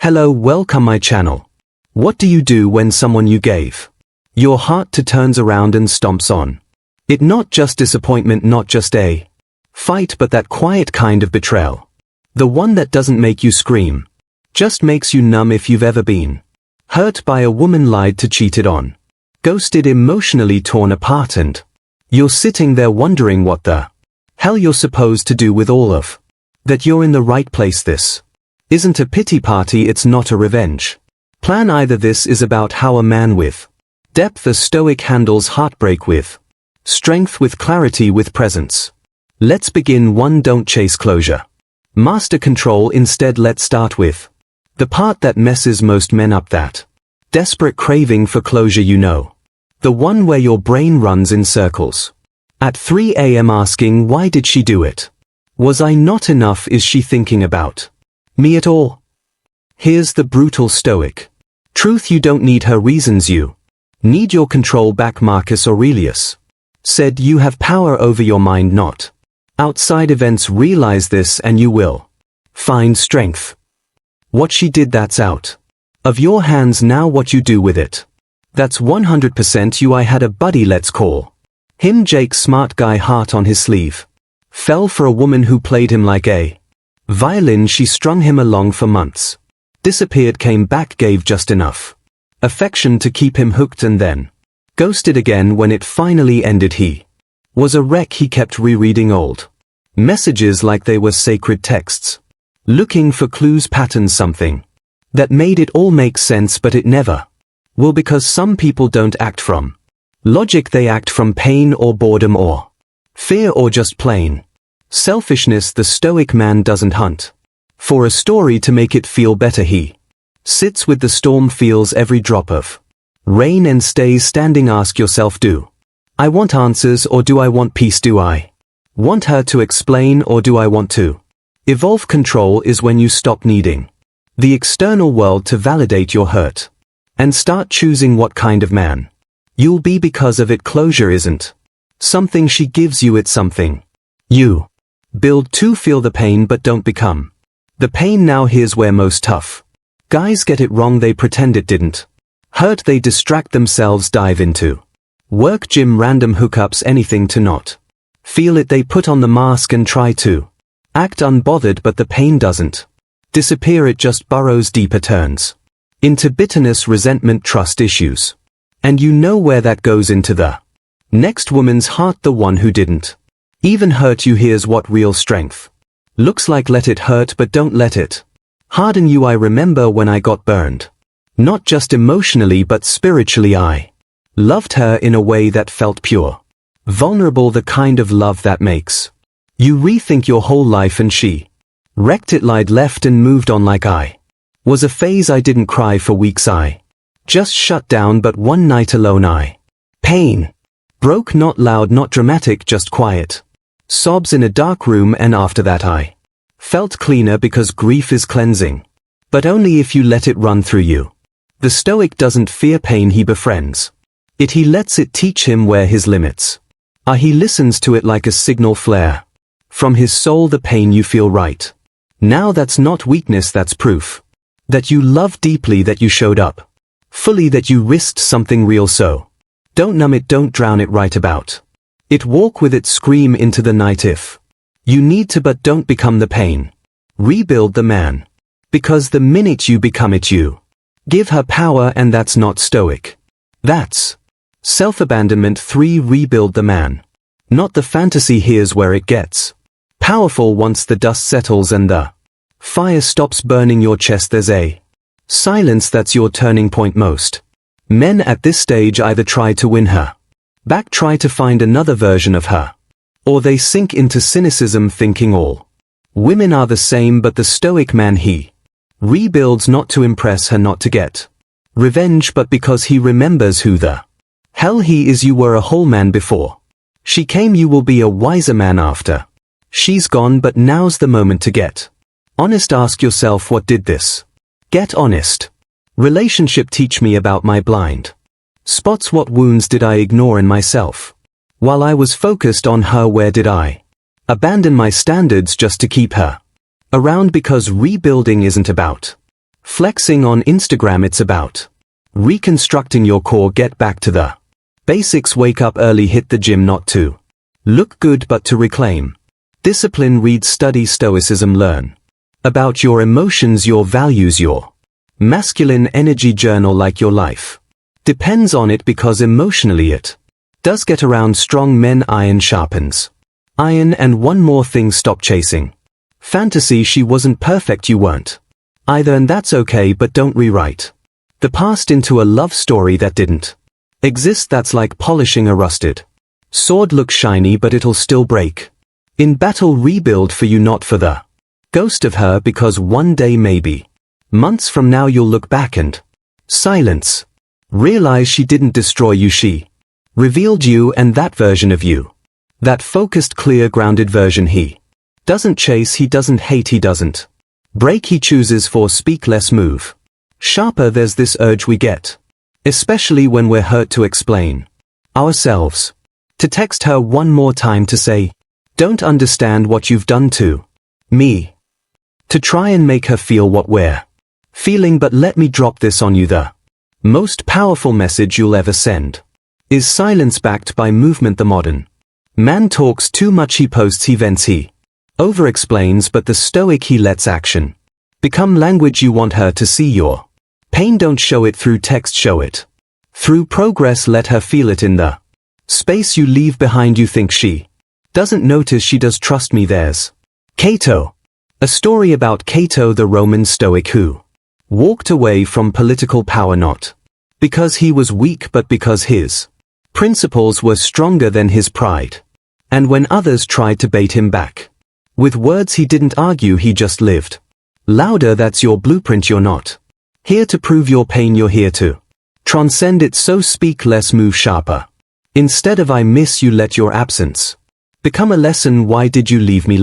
Hello, welcome my channel. What do you do when someone you gave your heart to turns around and stomps on? It not just disappointment, not just a fight, but that quiet kind of betrayal. The one that doesn't make you scream, just makes you numb. If you've ever been hurt by a woman, lied to, cheated on, ghosted, emotionally torn apart, and you're sitting there wondering what the hell you're supposed to do with all of that, you're in the right place. This isn't a pity party, it's not a revenge plan either. This is about how a man with depth, a Stoic, handles heartbreak with strength, with clarity, with presence. Let's begin. 1. Don't chase closure. Master control instead. Let's start with the part that messes most men up, that desperate craving for closure, the one where your brain runs in circles at 3 a.m. asking, why did she do it? Was I not enough? Is she thinking about me at all? Here's the brutal Stoic truth: you don't need her reasons, you need your control back. Marcus Aurelius said, you have power over your mind, not outside events. Realize this and you will find strength. What she did, that's out of your hands. Now what you do with it, that's 100% you. I had a buddy, let's call him Jake, smart guy, heart on his sleeve, fell for a woman who played him like a violin. She strung him along for months, disappeared, came back, gave just enough affection to keep him hooked, and then ghosted again. When it finally ended, he was a wreck. He kept rereading old messages like they were sacred texts, looking for clues, patterns, something that made it all make sense, but it never will, because some people don't act from logic, they act from pain or boredom or fear or just plain selfishness. The Stoic man doesn't hunt for a story to make it feel better. He sits with the storm, feels every drop of rain, and stays standing. Ask yourself, do I want answers or do I want peace? Do I want her to explain or do I want to evolve? Control is when you stop needing the external world to validate your hurt and start choosing what kind of man you'll be because of it. Closure isn't something she gives you, it's something you build to feel the pain but don't become the pain. Now here's where most tough guys get it wrong. They pretend it didn't hurt, they distract themselves, dive into work, gym, random hookups, anything to not feel it. They put on the mask and try to act unbothered, but the pain doesn't disappear, it just burrows deeper, turns into bitterness, resentment, trust issues. And you know where that goes, into the next woman's heart, the one who didn't even hurt you. Here's what real strength looks like. Let it hurt, but don't let it harden you. I remember when I got burned, not just emotionally but spiritually. I loved her in a way that felt pure, vulnerable, the kind of love that makes you rethink your whole life. And she wrecked it, lied, left, and moved on like I was a phase. I didn't cry for weeks, I just shut down, but one night alone I pain broke, not loud, not dramatic, just quiet sobs in a dark room. And after that I felt cleaner, because grief is cleansing, but only if you let it run through you. The Stoic doesn't fear pain, he befriends it. He lets it teach him where his limits are. He listens to it like a signal flare from his soul. The pain you feel right now, that's not weakness, that's proof that you love deeply, that you showed up fully, that you risked something real. So don't numb it, don't drown it, write about it, walk with it, scream into the night if you need to, but don't become the pain. Rebuild the man, because the minute you become it, you give her power, and that's not Stoic, that's self-abandonment. 3. Rebuild the man, not the fantasy. Here's where it gets powerful. Once the dust settles and the fire stops burning your chest, there's a silence that's your turning point. Most men at this stage either try to win her back, try to find another version of her, or they sink into cynicism, thinking all women are the same. But the Stoic man, he rebuilds not to impress her, not to get revenge, but because he remembers who the hell he is. You were a whole man before she came, you will be a wiser man after she's gone, but now's the moment to get honest. Ask yourself, what did this get honest relationship teach me about my blind spots? What wounds did I ignore in myself while I was focused on her? Where did I abandon my standards just to keep her around? Because rebuilding isn't about flexing on Instagram. It's about reconstructing your core. Get back to the basics. Wake up early, hit the gym, not to look good but to reclaim discipline. Read, study Stoicism, learn about your emotions, your values, your masculine energy. Journal like your life depends on it, because emotionally it does get around. Strong men, iron sharpens iron. And one more thing, stop chasing fantasy. She wasn't perfect, you weren't either, and that's okay, but don't rewrite the past into a love story that didn't exist. That's like polishing a rusted sword. Looks shiny but it'll still break in battle. Rebuild for you, not for the ghost of her, because one day, maybe months from now, you'll look back and silence realize she didn't destroy you, she revealed you. And that version of you, that focused, clear, grounded version, he doesn't chase, he doesn't hate, he doesn't break, he chooses for speak less, move sharper. There's this urge we get, especially when we're hurt, to explain ourselves, to text her one more time, to say, don't understand what you've done to me, to try and make her feel what we're feeling. But let me drop this on you, the most powerful message you'll ever send is silence backed by movement. The modern man talks too much, he posts, he vents, he over-explains, but the Stoic, he lets action become language. You want her to see your pain, don't show it through text, show it through progress. Let her feel it in the space you leave behind. You think she doesn't notice, she does, trust me. There's Cato, a story about Cato, the Roman Stoic, who walked away from political power not because he was weak, but because his principles were stronger than his pride. And when others tried to bait him back with words, he didn't argue, he just lived louder. That's your blueprint. You're not here to prove your pain, you're here to transcend it. So speak less, move sharper. Instead of I miss you, let your absence become a lesson. Why did you leave me?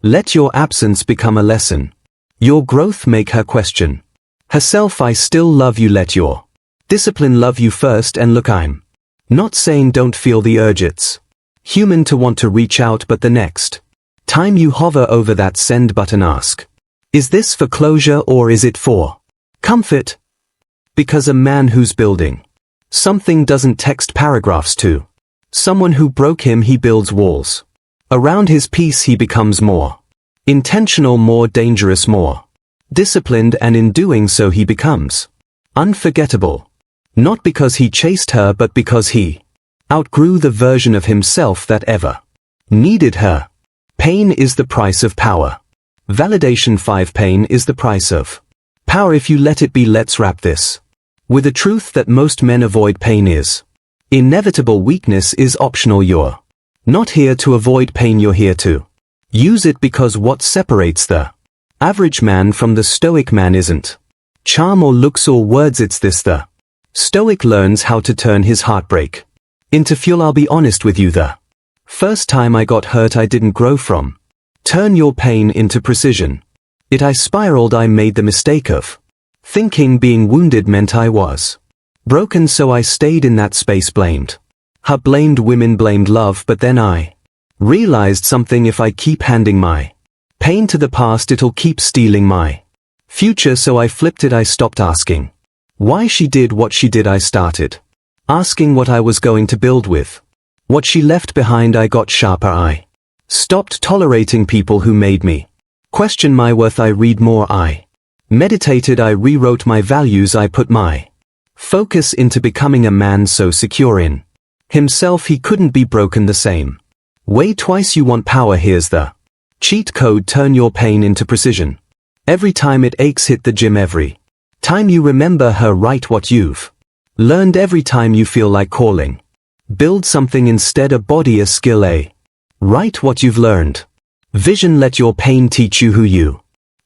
Let your absence become a lesson. Your growth, make her question herself. I still love you. Let your discipline love you first. And look, I'm not saying don't feel the urge. It's human to want to reach out, but the next time you hover over that send button, ask, is this for closure or is it for comfort? Because a man who's building something doesn't text paragraphs to someone who broke him. He builds walls around his peace. He becomes more intentional, more dangerous, more disciplined, and in doing so he becomes unforgettable. Not because he chased her, but because he outgrew the version of himself that ever needed her. Pain is the price of power. Validation 5. Pain is the price of power if you let it be. Let's wrap this with a truth that most men avoid. Pain is inevitable. Weakness is optional. You're not here to avoid pain, you're here to use it, because what separates the average man from the Stoic man isn't charm or looks or words, it's this: the Stoic learns how to turn his heartbreak into fuel. I'll be honest with you, the first time I got hurt I didn't grow from turn your pain into precision. I spiraled. I made the mistake of thinking being wounded meant I was broken, so I stayed in that space, blamed her, blamed women, blamed love. But then I realized something: if I keep handing my pain to the past, it'll keep stealing my future. So I flipped it. I stopped asking why she did what she did. I started asking what I was going to build with what she left behind. I got sharper. I stopped tolerating people who made me question my worth. I read more. I meditated. I rewrote my values. I put my focus into becoming a man so secure in himself he couldn't be broken the same way twice. You want power? Here's the cheat code: turn your pain into precision. Every time it aches, hit the gym. Every time you remember her, write what you've learned. Every time you feel like calling, build something instead: a body, a skill, write what you've learned. Vision: let your pain teach you who you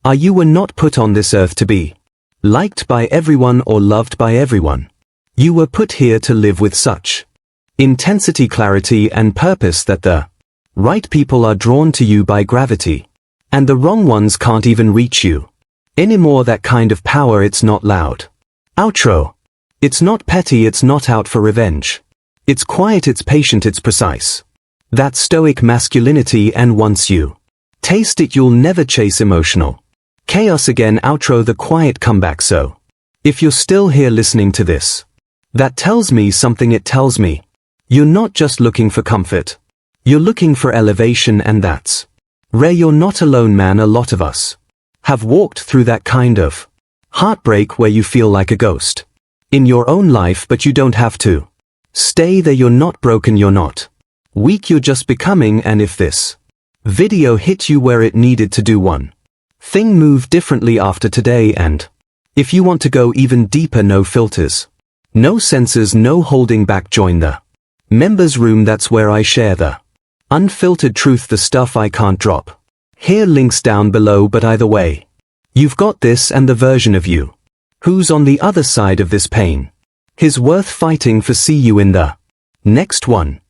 are. You were not put on this earth to be liked by everyone or loved by everyone. You were put here to live with such intensity, clarity, and purpose that the right people are drawn to you by gravity, and the wrong ones can't even reach you anymore. That kind of power, it's not loud. Outro. It's not petty, it's not out for revenge. It's quiet, it's patient, it's precise. That's Stoic masculinity, and once you taste it, you'll never chase emotional Chaos again outro the quiet comeback so. If you're still here listening to this, that tells me something. It tells me you're not just looking for comfort. You're looking for elevation, and that's rare. You're not alone, man. A lot of us have walked through that kind of heartbreak where you feel like a ghost in your own life, but you don't have to stay there. You're not broken, you're not weak, you're just becoming. And if this video hit you where it needed to, do one thing: move differently after today. And if you want to go even deeper, no filters, no censors, no holding back, join the members room. That's where I share the unfiltered truth, the stuff I can't drop here. Links down below. But either way, you've got this, and the version of you who's on the other side of this pain is worth fighting for. See you in the next one.